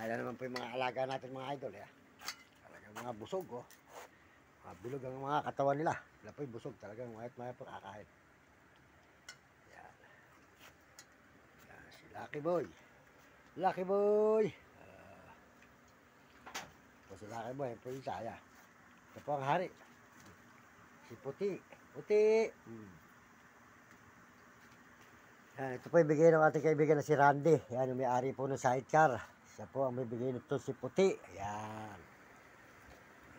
Ayan naman po yung mga alaga natin mga idol. Talagang mga busog oh. Mga bilog ang mga katawan nila. Sila po yung busog talagang mayat-mayat po kakain. Ayan. Ayan, si Lucky Boy. Lucky Boy. Po si Lucky Boy. Ayan po yung isa. Ayan. Ito po ang hari. Si Puti. Puti. Yan, ito po ibigay ng ating kaibigan na si Randy. Yan, yung may-ari po ng sidecar. Siya po ang may bigay nito si Puti. Ayan.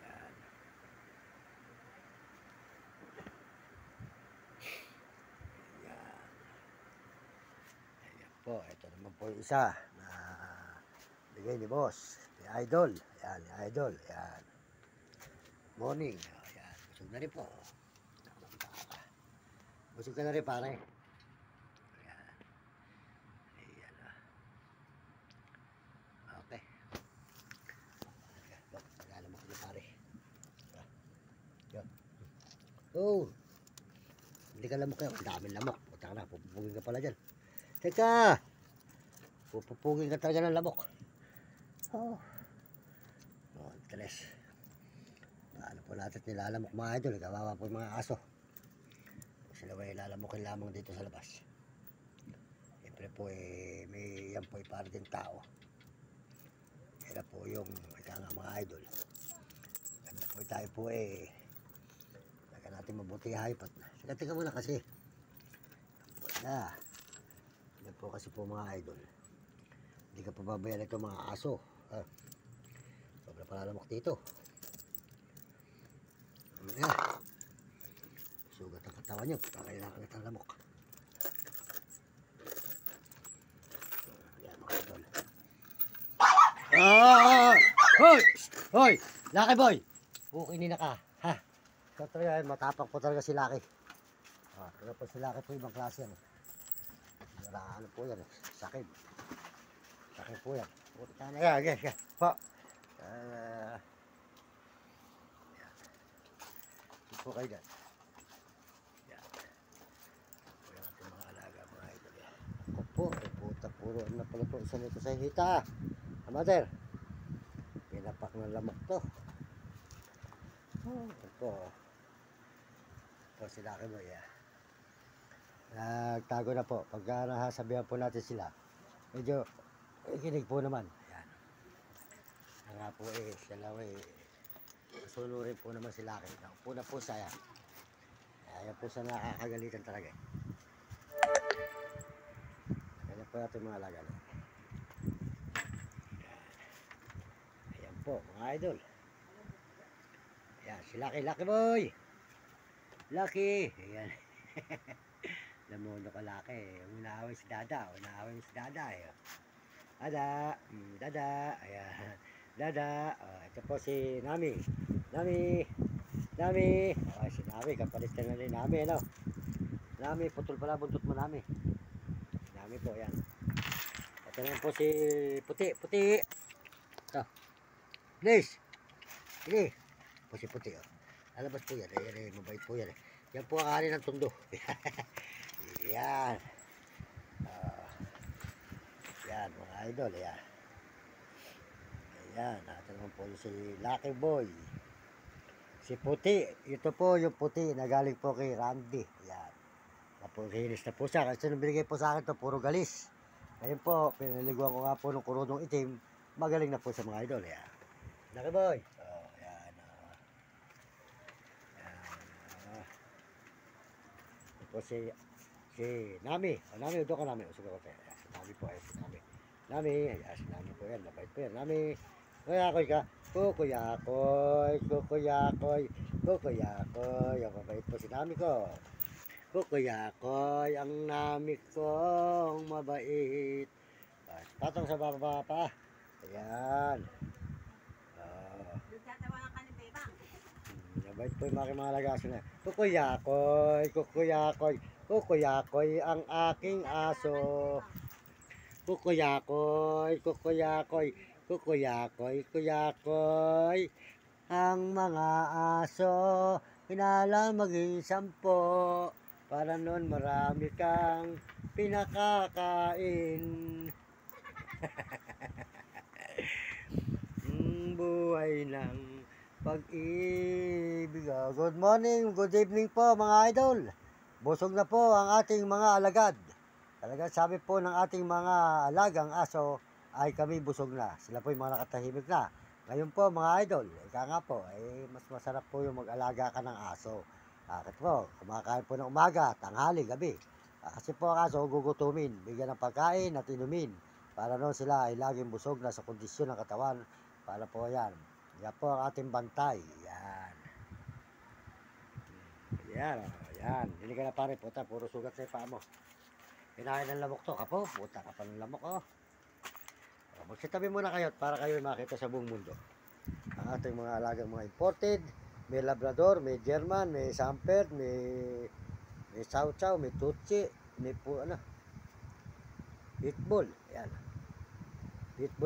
Ayan. Ayan. Ayan po. Ito naman po yung isa na bigay ni Boss. Ni Idol. Ayan, ni Idol. Ayan. Morning. Ayan. Busog na rin po. Busog ka na rin pare. Okay. Nagalamak na pare. Yan. Oh. Hindi ka lamok yan. Ang daming lamok. Punta ka na. Pupupugin ka pala dyan. Teka. Pupupugin ka talaga ng lamok. Oh. Oh, interes. Paano po natin nilalamok mga idol. Kawawa po yung mga aso. Sila ay lalamokin lamang dito sa labas. Siyempre po may yan po para din tao. Kaya po yung ika nga mga idol. Ganda po tayo po Laka natin mabuti haypat na. Tika muna kasi. Wala. Yan po kasi po mga idol. Hindi ka pababayan ito mga aso. Sobra palalamok dito. Ayan. Sugat ang katawan nyo. Kailangan ng lamok. Ayan mga idol. Hoy! Hoy! Lucky Boy! Bukinin na ka. Ha? Ito talaga, matapang po talaga si Lucky. Pero po si Lucky po ibang klase yan. Ano po yan Sakit. Sakit po yan. Puta na yan. Okay. Po. Ito po kayo dyan. Yan. Ito po yung ating mga alaga mga idol. Ako po. Puta puro. Ano pala po isa nito sa hita. Amater. Pinapak ng lamok to. Ito. Ito si Lucky Boy. Nagtago na po. Pagka nasabihan po natin sila, medyo ikinig po naman. Ayan. Nga po sila masunurin po naman si Lucky. Naupo na po saya. Ayan po sa nakakagalitan talaga. Ayan po natin mga alaga. Ayan po mga idol. Ayan si Lucky Boy. Lucky. Ayan. Lamundo ka Lucky. Unaaway si Dada. Unaaway si Dada. Dada. Dada. Ayan. Dada. Ito po si Nami. Nami. Nami. Si Nami. Kapalit na rin Nami. Ano? Nami. Putol pala. Buntot mo Nami. Nami po. Ayan. Ito naman po si Puti. Puti. Ito. Please. Sige. Po si Puti. Alabas po yan. Ayan, mabait po yan. Yan po ang hari ng tundo. Yan. Yan mga idol. Yan. Ayan. Ito naman po si Lucky Boy. Si Puti. Ito po yung Puti na galing po kay Randy. Yan. Napuhilis na po siya. Kasi nung binigay po sa akin ito, puro galis. Ngayon po, pinaliguan ko nga po ng kurunong itim. Magaling na po sa mga idol. Yan. Lucky Boy. Yan. Ito po si Nami. Nami, doon ka Nami. Sige ko tayo. Si Nami po. Si Nami. Nami. Si Nami po yan. Mabait po yan. Nami. Kuyakoy ka. Kukuyakoy. Kukuyakoy. Kukuyakoy. Ang mabait po si Nami ko. Kukuyakoy. Ang Nami kong mabait. Patong sa baba pa. Ayan. Mabait po yung mga lagasan na. Kukuyakoy. Kukuyakoy. Kukuyakoy ang aking aso. Kukuyakoy. Kukuyakoy. Kukuyakoy. Kuyakoy. Ang mga aso. Pinala maging 10. Para noon marami kang pinakakain. buhay ng pag-ibig. Good morning, good evening po mga idol. Busog na po ang ating mga alagad. Talaga sabi po ng ating mga alagang aso ay kami busog na. Sila po yung mga nakatahimik na. Ngayon po mga idol, ika nga po, mas masarap po yung mag-alaga ka ng aso. Bakit po? Kumakain po ng umaga, tanghali, gabi. Kasi po ang aso gugutumin, bigyan ng pagkain at inumin. Para noon sila ay laging busog na sa kondisyon ng katawan. Para po yan. Yan po ang ating bantay. Yan. Yan. Yan. Hindi ka na pare, puta. Puro sugat sa paa mo. Kinain ng lamok to. Kapo, puta ka pa ng lamok, oh. Magsitabi muna kayo para kayo makita sa buong mundo. Ang ating mga alagang mga imported. May Labrador, may German, may Sampert, may Chow Chow, may Tutsi, may Pitbull. Yan. Pitbull.